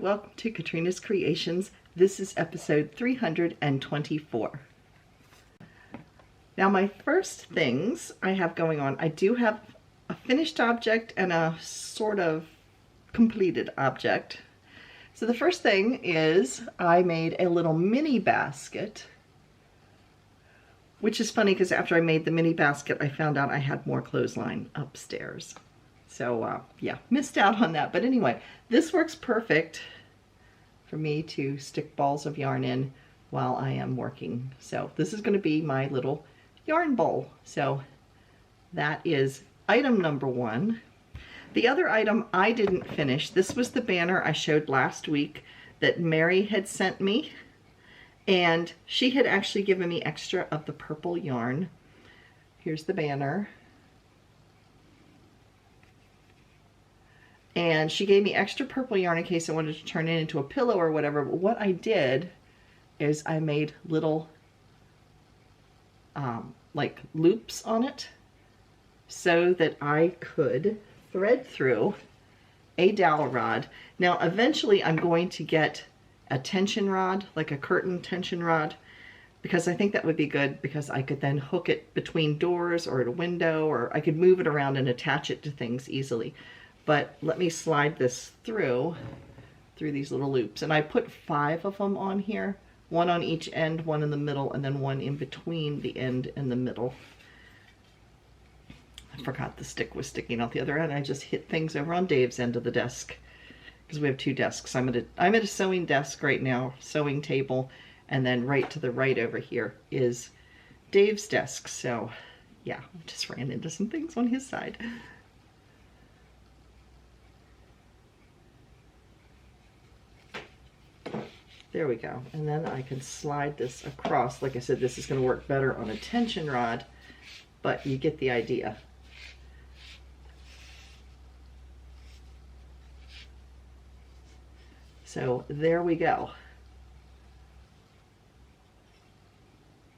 welcome to Katrina's Creations. This is episode 324. Now my first things I have going on, I do have a finished object and a sort of completed object. So the first thing is I made a little mini basket, which is funny because after I made the mini basket, I found out I had more clothesline upstairs. So yeah, missed out on that. But anyway, this works perfect for me to stick balls of yarn in while I am working. So this is going to be my little yarn bowl. So that is item number one. The other item I didn't finish, this was the banner I showed last week that Mary had sent me. And she had actually given me extra of the purple yarn. Here's the banner. And she gave me extra purple yarn in case I wanted to turn it into a pillow or whatever. But what I did is I made little like loops on it so that I could thread through a dowel rod. Now eventually I'm going to get a tension rod, like a curtain tension rod, because I think that would be good because I could then hook it between doors or at a window, or I could move it around and attach it to things easily. But let me slide this through these little loops. And I put 5 of them on here, one on each end, one in the middle, and then one in between the end and the middle. I forgot the stick was sticking out the other end. I just hit things over on Dave's end of the desk because we have 2 desks. I'm at a sewing desk right now, sewing table, and then right to the right over here is Dave's desk. So yeah, I just ran into some things on his side. There we go. And then I can slide this across. Like I said, this is going to work better on a tension rod, but you get the idea. So there we go.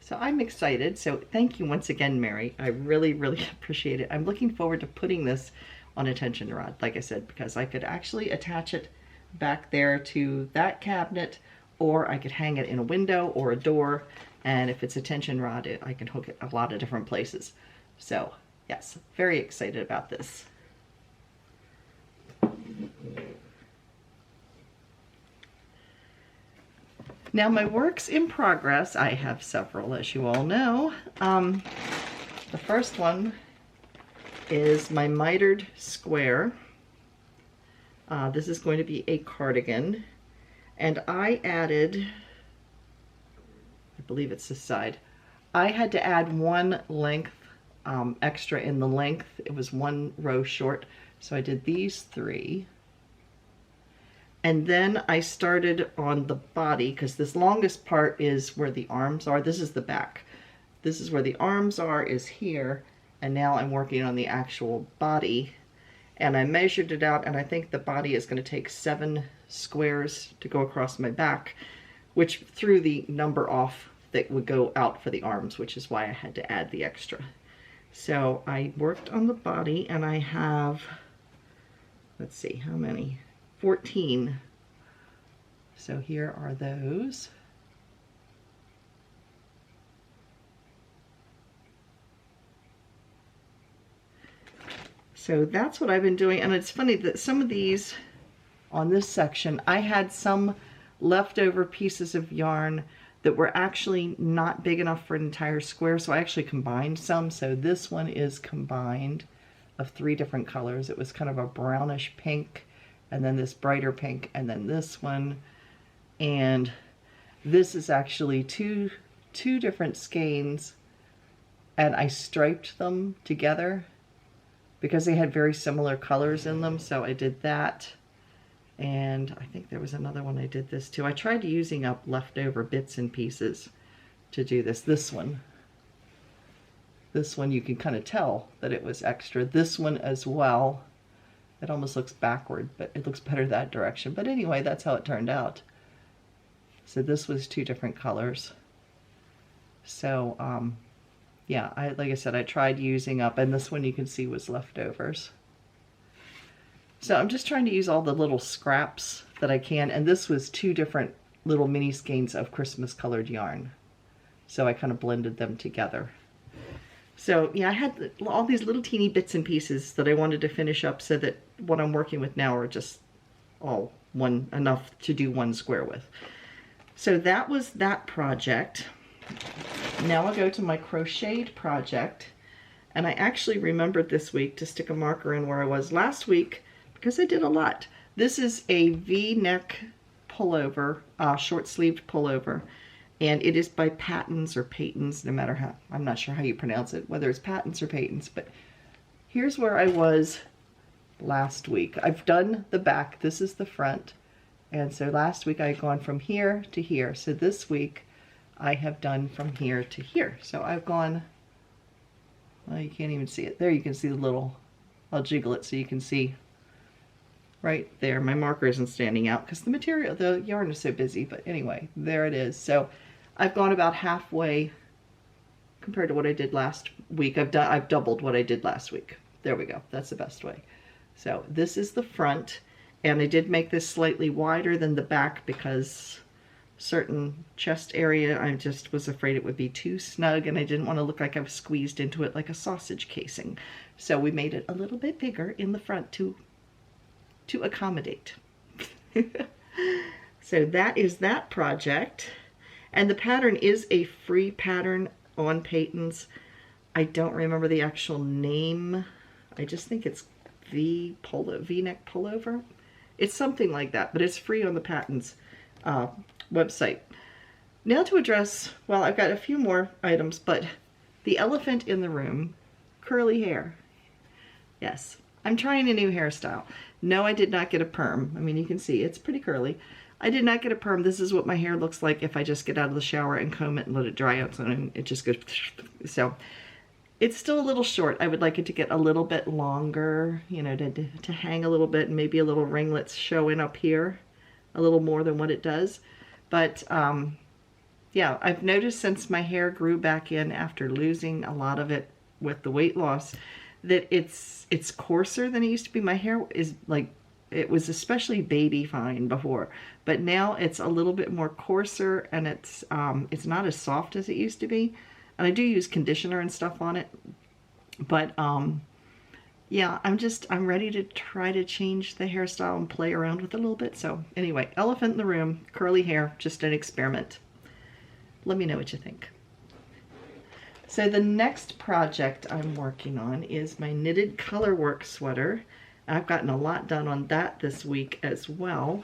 So I'm excited. So thank you once again, Mary. I really, really appreciate it. I'm looking forward to putting this on a tension rod, like I said, because I could actually attach it back there to that cabinet, or I could hang it in a window or a door, and if it's a tension rod, I can hook it a lot of different places. So yes, very excited about this. Now my works in progress, I have several, as you all know. The first one is my mitered square. This is going to be a cardigan. And I added, I believe it's this side, I had to add 1 length extra in the length. It was 1 row short. So I did these 3. And then I started on the body, because this longest part is where the arms are. This is the back. This is where the arms are, is here. And now I'm working on the actual body. And I measured it out, and I think the body is going to take 7 squares to go across my back, which threw the number off that would go out for the arms, which is why I had to add the extra. So I worked on the body, and I have, let's see, how many? 14. So here are those. So that's what I've been doing. And it's funny that some of these on this section, I had some leftover pieces of yarn that were actually not big enough for an entire square. So I actually combined some. So this one is combined of 3 different colors. It was kind of a brownish pink, and then this brighter pink, and then this one. And this is actually two different skeins, and I striped them together because they had very similar colors in them. So I did that. And I think there was another one I did this too. I tried using up leftover bits and pieces to do this. This one you can kind of tell that it was extra. This one as well. It almost looks backward, but it looks better that direction. But anyway, that's how it turned out. So this was 2 different colors. So yeah, like I said, I tried using up, and this one you can see was leftovers. So I'm just trying to use all the little scraps that I can, and this was 2 different little mini skeins of Christmas colored yarn. So I kind of blended them together. So yeah, I had all these little teeny bits and pieces that I wanted to finish up so that what I'm working with now are just all enough to do 1 square with. So that was that project. Now I'll go to my crocheted project. And I actually remembered this week to stick a marker in where I was last week because I did a lot. This is a V-neck pullover, short-sleeved pullover. And it is by Patons or Patons, no matter how, I'm not sure how you pronounce it, whether it's Patons or Patons, but here's where I was last week. I've done the back, this is the front, and so last week I had gone from here to here. So this week I have done from here to here. So I've gone, well, you can't even see it. There you can see the little, I'll jiggle it so you can see right there. My marker isn't standing out because the yarn is so busy, but anyway, there it is. So I've gone about halfway compared to what I did last week. I've doubled what I did last week. There we go. That's the best way. So this is the front, and I did make this slightly wider than the back because certain chest area, I just was afraid it would be too snug, and I didn't want to look like I was squeezed into it like a sausage casing. So we made it a little bit bigger in the front to accommodate. So that is that project. And the pattern is a free pattern on Patons. I don't remember the actual name. I just think it's V-neck pullover. It's something like that, but it's free on the Patons website. Now to address, well, I've got a few more items, but the elephant in the room, curly hair. Yes, I'm trying a new hairstyle. No, I did not get a perm. I mean, you can see it's pretty curly. I did not get a perm. This is what my hair looks like if I just get out of the shower and comb it and let it dry out. So it just goes, so it's still a little short. I would like it to get a little bit longer, you know, to hang a little bit, and maybe a little ringlets showing up here a little more than what it does. But yeah, I've noticed since my hair grew back in after losing a lot of it with the weight loss, that it's coarser than it used to be. My hair is like, it was especially baby fine before, but now it's a little bit more coarser, and it's not as soft as it used to be. And I do use conditioner and stuff on it, but yeah, I'm ready to try to change the hairstyle and play around with it a little bit. So anyway, elephant in the room, curly hair, just an experiment. Let me know what you think. So the next project I'm working on is my knitted colorwork sweater. I've gotten a lot done on that this week as well.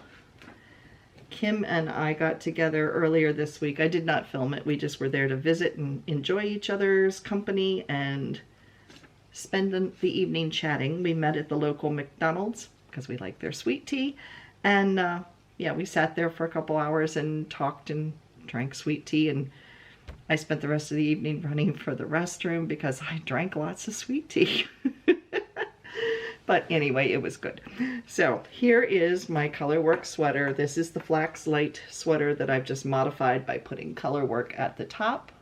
Kim and I got together earlier this week. I did not film it. We just were there to visit and enjoy each other's company and spend the evening chatting. We met at the local McDonald's because we like their sweet tea. And yeah, we sat there for a couple hours and talked and drank sweet tea, and I spent the rest of the evening running for the restroom because I drank lots of sweet tea. But anyway, it was good. So here is my colorwork sweater. This is the Flax Light sweater that I've just modified by putting colorwork at the top.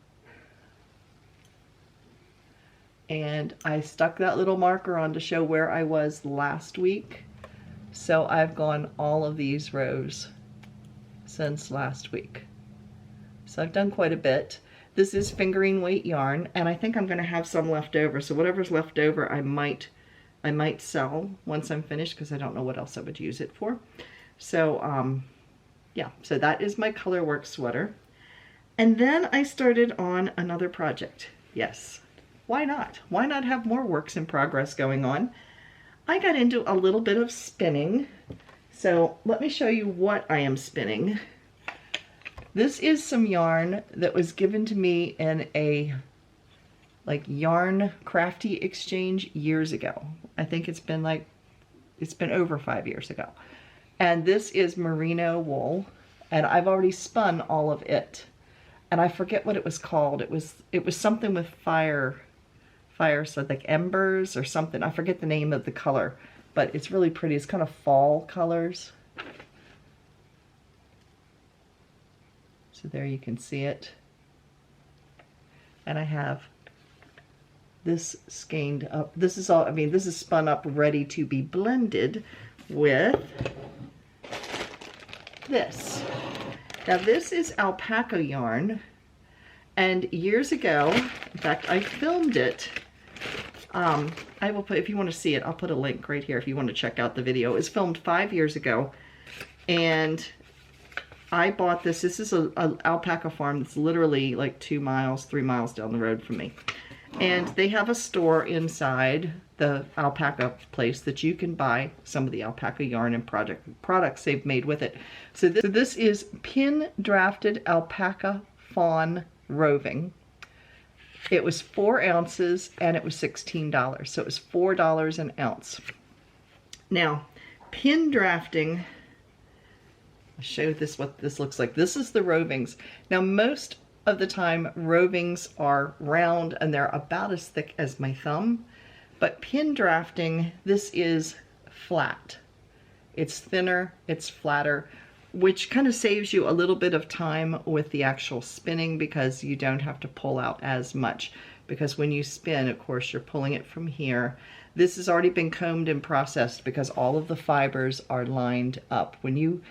And I stuck that little marker on to show where I was last week. So I've gone all of these rows since last week. So I've done quite a bit. This is fingering weight yarn, and I think I'm going to have some left over. So whatever's left over, I might sell once I'm finished, because I don't know what else I would use it for. So yeah, so that is my colorwork sweater. And then I started on another project. Yes, why not? Why not have more works in progress going on? I got into a little bit of spinning. So let me show you what I am spinning. This is some yarn that was given to me in a yarn crafty exchange years ago. I think it's been over 5 years ago. And this is merino wool, and I've already spun all of it. And I forget what it was called. It was something with fire, so like embers or something. I forget the name of the color, but it's really pretty. It's kind of fall colors. So there you can see it. And I have this skeined up. This is all, I mean, this is spun up ready to be blended with this. Now this is alpaca yarn, and years ago, in fact, I filmed it. I will put, if you want to see it, I'll put a link right here if you want to check out the video. It was filmed 5 years ago, and I bought this. This is an alpaca farm that's literally like 2 miles, 3 miles down the road from me. And they have a store inside the alpaca place that you can buy some of the alpaca yarn and products they've made with it. So this is pin drafted alpaca fawn roving. It was 4 ounces and it was $16. So it was $4 an ounce. Now, pin drafting, I'll show this what this looks like. This is the rovings. Now, most of the time rovings are round and they're about as thick as my thumb, but pin drafting, this is flat. It's thinner, it's flatter, which kind of saves you a little bit of time with the actual spinning because you don't have to pull out as much. Because when you spin, of course, you're pulling it from here. This has already been combed and processed because all of the fibers are lined up. When you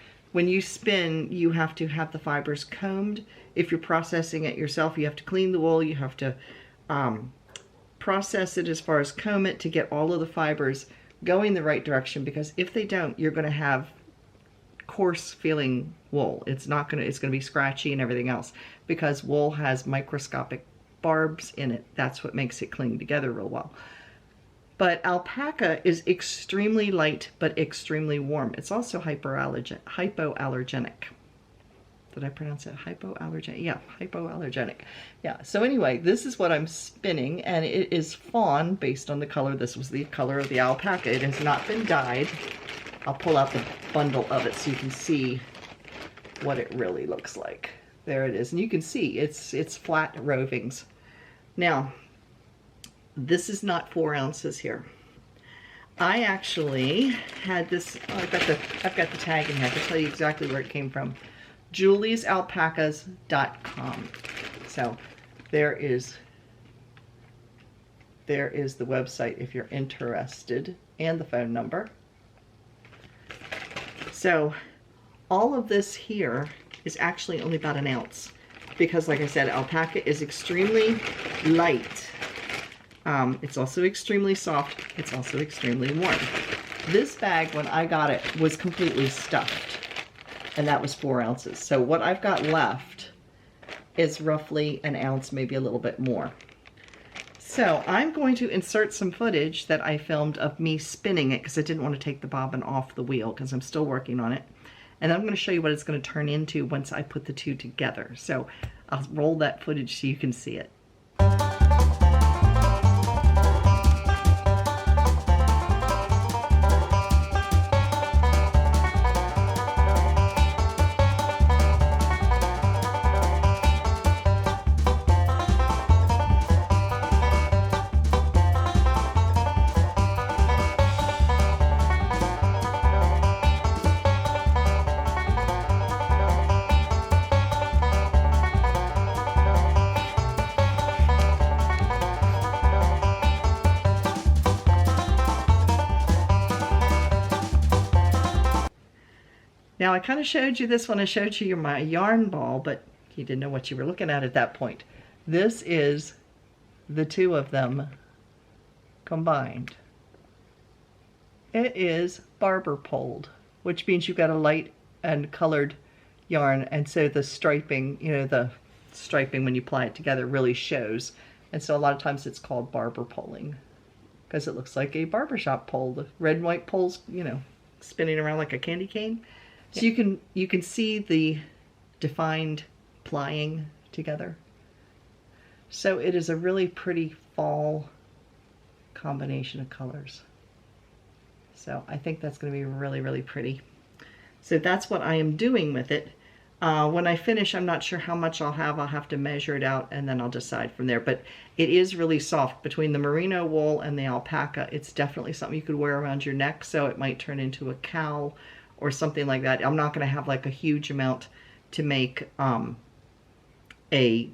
spin, you have to have the fibers combed. If you're processing it yourself, you have to clean the wool, you have to process it as far as comb it to get all of the fibers going the right direction, because if they don't, you're going to have coarse feeling wool. It's going to be scratchy and everything else, because wool has microscopic barbs in it. That's what makes it cling together real well. But alpaca is extremely light, but extremely warm. It's also hypoallergenic. Did I pronounce it hypoallergenic? Yeah, hypoallergenic. Yeah, so anyway, this is what I'm spinning, and it is fawn based on the color. This was the color of the alpaca. It has not been dyed. I'll pull out the bundle of it so you can see what it really looks like. There it is, and you can see it's flat rovings. Now, this is not 4 ounces here. I actually had this, oh, I've got the tag in here. I can tell you exactly where it came from. Julie'sAlpacas.com. So there is the website if you're interested, and the phone number. So all of this here is actually only about an ounce because, like I said, alpaca is extremely light. It's also extremely soft. It's also extremely warm. This bag, when I got it, was completely stuffed, and that was 4 ounces. So what I've got left is roughly an ounce, maybe a little bit more. So I'm going to insert some footage that I filmed of me spinning it because I didn't want to take the bobbin off the wheel because I'm still working on it. And I'm going to show you what it's going to turn into once I put the two together. So I'll roll that footage so you can see it. Now I kind of showed you this when I showed you my yarn ball, but you didn't know what you were looking at that point. This is the two of them combined. It is barber poled, which means you've got a light and colored yarn, and so the striping, you know, the striping when you apply it together really shows. And so a lot of times it's called barber poling because it looks like a barbershop pole, the red and white poles, you know, spinning around like a candy cane. So you can see the defined plying together. So it is a really pretty fall combination of colors. So I think that's going to be really, really pretty. So that's what I am doing with it. When I finish, I'm not sure how much I'll have. I'll have to measure it out and then I'll decide from there. But it is really soft. Between the merino wool and the alpaca, it's definitely something you could wear around your neck, so it might turn into a cowl or something like that. I'm not going to have like a huge amount to make a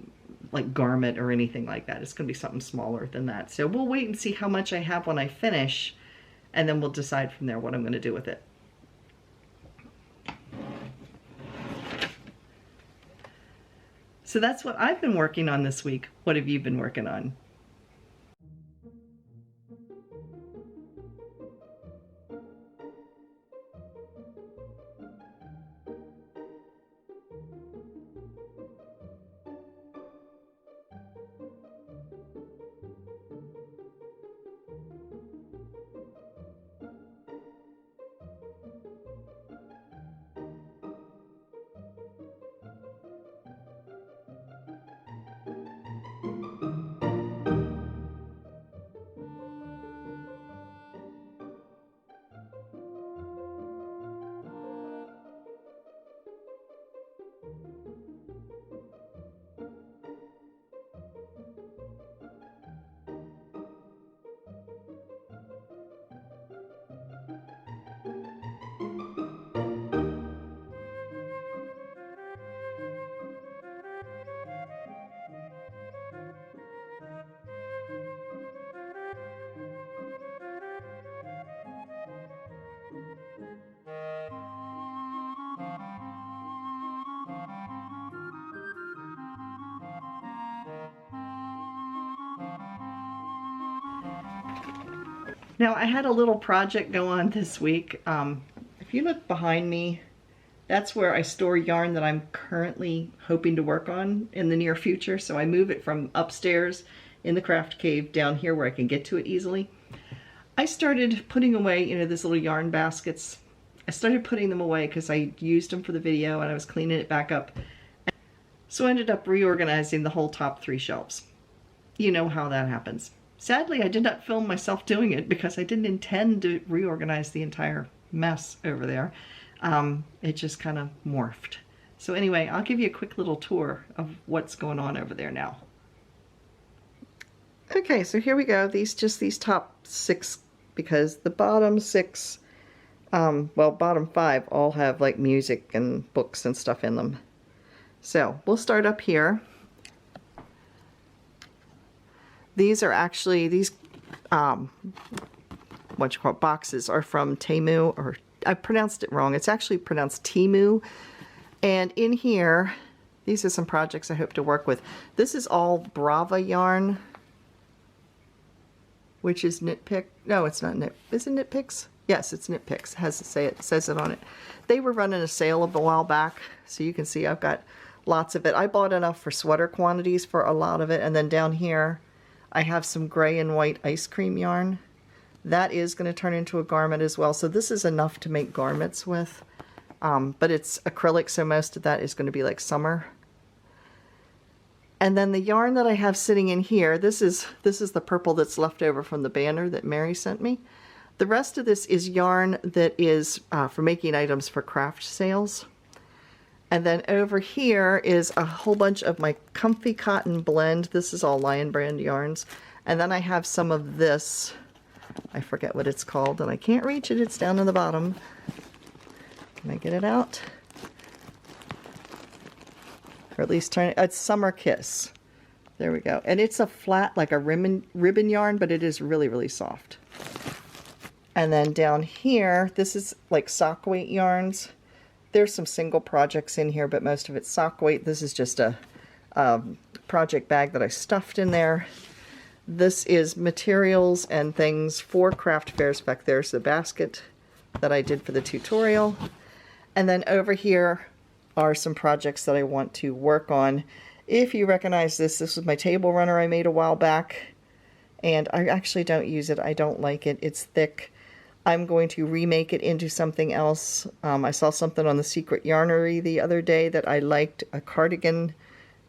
like garment or anything like that. It's going to be something smaller than that. So we'll wait and see how much I have when I finish, and then we'll decide from there what I'm going to do with it. So that's what I've been working on this week. What have you been working on? Now I had a little project go on this week. If you look behind me, that's where I store yarn that I'm currently hoping to work on in the near future. So I move it from upstairs in the craft cave down here where I can get to it easily. I started putting away, you know, these little yarn baskets. I started putting them away because I used them for the video and I was cleaning it back up. So I ended up reorganizing the whole top 3 shelves. You know how that happens. Sadly, I did not film myself doing it because I didn't intend to reorganize the entire mess over there. It just kind of morphed. So anyway, I'll give you a quick little tour of what's going on over there now. Okay, so here we go. These top 6, because the bottom 6, well, bottom 5 all have like music and books and stuff in them. So we'll start up here. These are actually, these, what you call it, boxes are from Temu, or I pronounced it wrong. It's actually pronounced Temu. And in here, these are some projects I hope to work with. This is all Brava yarn, which is Knit Pick. No, it's not Knit. Is it Knit Picks? Yes, it's Knit Picks. It says it on it. They were running a sale a while back, so you can see I've got lots of it. I bought enough for sweater quantities for a lot of it, and then down here I have some gray and white ice cream yarn. That is going to turn into a garment as well. So this is enough to make garments with, but it's acrylic, so most of that is going to be like summer. And then the yarn that I have sitting in here, this is the purple that's left over from the banner that Mary sent me. The rest of this is yarn that is for making items for craft sales. And then over here is a whole bunch of my Comfy Cotton blend. This is all Lion Brand yarns. And then I have some of this. I forget what it's called, and I can't reach it. It's down in the bottom. Can I get it out? Or at least turn it. It's Summer Kiss. There we go. And it's a flat, like a ribbon yarn, but it is really, really soft. And then down here, this is like sock weight yarns. There's some single projects in here, but most of it's sock weight. This is just a project bag that I stuffed in there. This is materials and things for craft fairs. In fact, there's the basket that I did for the tutorial. And then over here are some projects that I want to work on. If you recognize this, this was my table runner I made a while back. And I actually don't use it. I don't like it. It's thick. I'm going to remake it into something else. I saw something on the Secret Yarnery the other day that I liked, a cardigan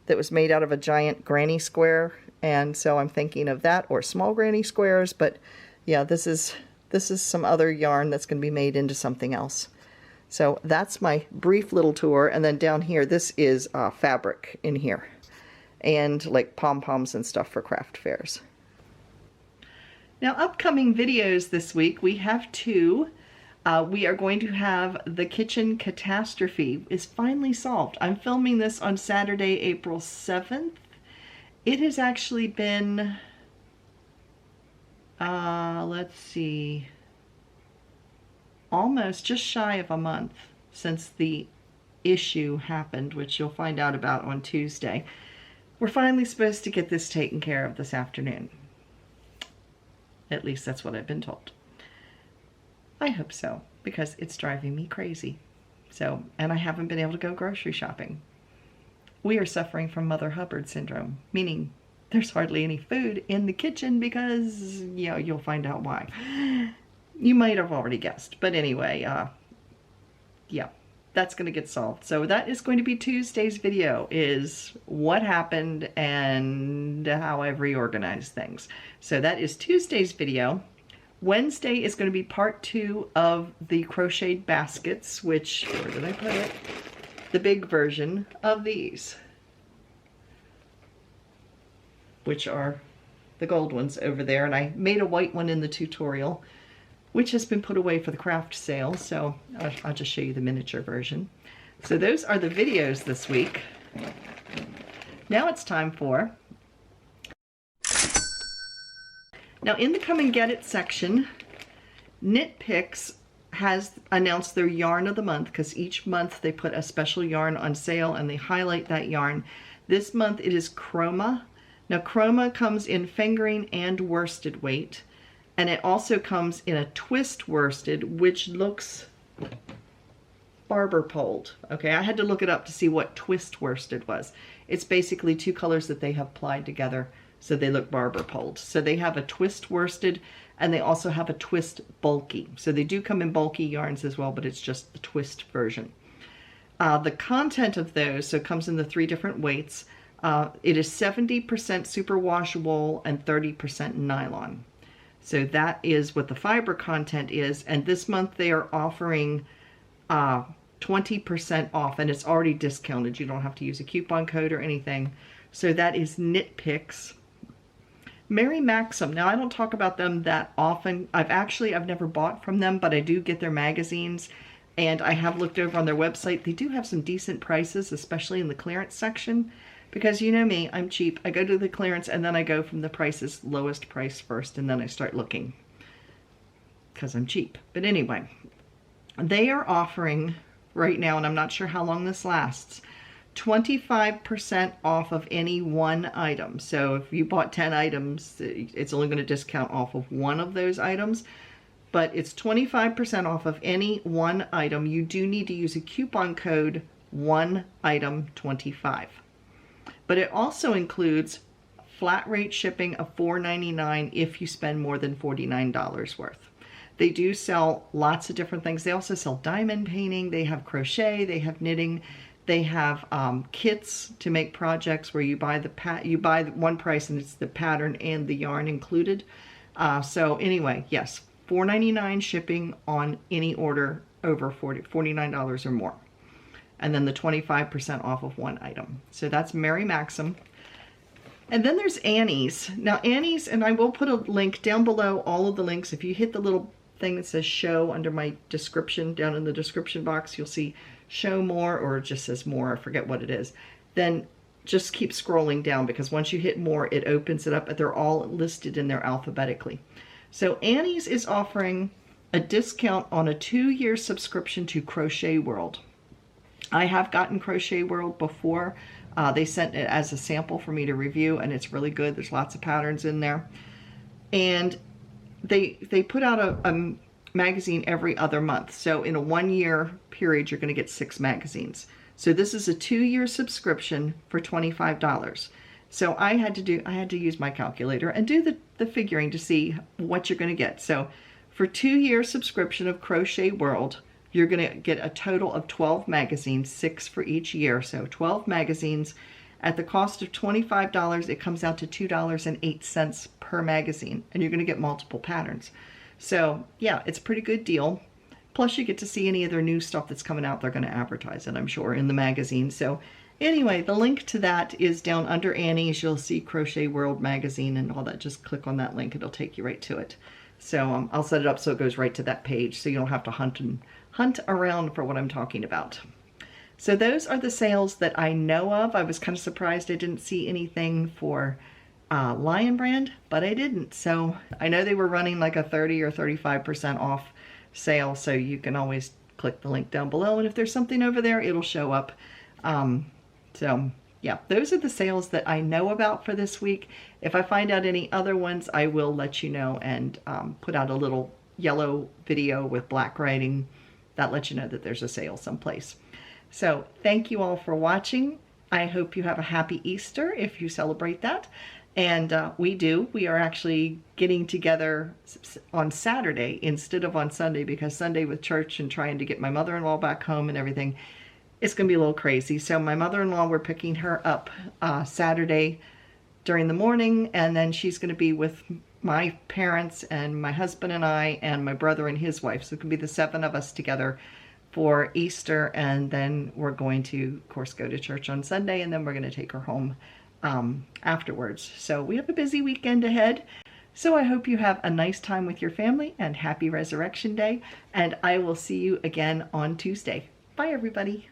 that was made out of a giant granny square, and so I'm thinking of that or small granny squares. But yeah, this is some other yarn that's going to be made into something else. So that's my brief little tour. And then down here, this is fabric in here, and like pom-poms and stuff for craft fairs. Now, upcoming videos this week, we have 2. We are going to have the kitchen catastrophe is finally solved. I'm filming this on Saturday, April 7th, It has actually been, let's see, almost just shy of a month since the issue happened, which you'll find out about on Tuesday. We're finally supposed to get this taken care of this afternoon. At least that's what I've been told. I hope so, because it's driving me crazy. So, and I haven't been able to go grocery shopping. We are suffering from Mother Hubbard syndrome, meaning there's hardly any food in the kitchen because, you know, you'll find out why. You might have already guessed, but anyway, yeah, that's going to get solved. So that is going to be Tuesday's video, is what happened and how I've reorganized things. So that is Tuesday's video. Wednesday is going to be part 2 of the crocheted baskets, which, where did I put it? The big version of these, which are the gold ones over there. And I made a white one in the tutorial, which has been put away for the craft sale. So I'll just show you the miniature version. So those are the videos this week. Now it's time for, now in the Come and Get It section, Knit Picks has announced their yarn of the month, because each month they put a special yarn on sale and they highlight that yarn. This month it is Chroma. Now Chroma comes in fingering and worsted weight, and it also comes in a twist worsted, which looks barber poled. Okay, I had to look it up to see what twist worsted was. It's basically 2 colors that they have plied together so they look barber poled. So they have a twist worsted and they also have a twist bulky. So they do come in bulky yarns as well, but it's just the twist version. The content of those, so it comes in the 3 different weights. It is 70% superwash wool and 30% nylon. So that is what the fiber content is. And this month they are offering 20% off, and it's already discounted. You don't have to use a coupon code or anything. So that is Knit Picks. Mary Maxim. Now I don't talk about them that often. I've never bought from them, but I do get their magazines, and I have looked over on their website. They do have some decent prices, especially in the clearance section, because you know me, I'm cheap. I go to the clearance and then I go from the prices lowest price first, and then I start looking because I'm cheap. But anyway, they are offering right now, and I'm not sure how long this lasts, 25% off of any one item. So if you bought 10 items, it's only going to discount off of one of those items, but it's 25% off of any one item. You do need to use a coupon code 1item25. But it also includes flat rate shipping of $4.99 if you spend more than $49 worth. They do sell lots of different things. They also sell diamond painting, they have crochet, they have knitting. They have kits to make projects where you buy one price and it's the pattern and the yarn included. So anyway, yes, $4.99 shipping on any order over $49 or more. And then the 25% off of one item. So that's Mary Maxim. And then there's Annie's. Now Annie's, and I will put a link down below, all of the links. If you hit the little thing that says show under my description, down in the description box, you'll see show more, or it just says more, I forget what it is. Then just keep scrolling down, because once you hit more, it opens it up, but they're all listed in there alphabetically. So Annie's is offering a discount on a 2-year subscription to Crochet World. I have gotten Crochet World before. They sent it as a sample for me to review, and it's really good. There's lots of patterns in there. And they put out a magazine every other month. So in a 1-year period, you're going to get 6 magazines. So this is a 2-year subscription for $25. So I had to use my calculator and do the figuring to see what you're going to get. So for 2-year subscription of Crochet World, you're going to get a total of 12 magazines, 6 for each year. So 12 magazines at the cost of $25. It comes out to $2.08 per magazine, and you're going to get multiple patterns. So yeah, it's a pretty good deal. Plus you get to see any of their new stuff that's coming out. They're going to advertise it, I'm sure, in the magazine. So anyway, the link to that is down under Annie's. You'll see Crochet World magazine and all that. Just click on that link. It'll take you right to it. So I'll set it up so it goes right to that page, so you don't have to hunt around for what I'm talking about. So those are the sales that I know of. I was kind of surprised I didn't see anything for Lion Brand, but I didn't. So I know they were running like a 30 or 35% off sale, so you can always click the link down below, and if there's something over there, it'll show up. So yeah, those are the sales that I know about for this week. If I find out any other ones, I will let you know and put out a little yellow video with black writing that lets you know that there's a sale someplace. So thank you all for watching. I hope you have a happy Easter if you celebrate that. And we are actually getting together on Saturday instead of on Sunday, because Sunday with church and trying to get my mother-in-law back home and everything, it's gonna be a little crazy. So my mother-in-law, we're picking her up Saturday during the morning, and then she's gonna be with my parents and my husband and I and my brother and his wife. So it can be the 7 of us together for Easter, and then we're going to, of course, go to church on Sunday, and then we're going to take her home afterwards. So we have a busy weekend ahead. So I hope you have a nice time with your family, and happy Resurrection Day, and I will see you again on Tuesday. Bye, everybody.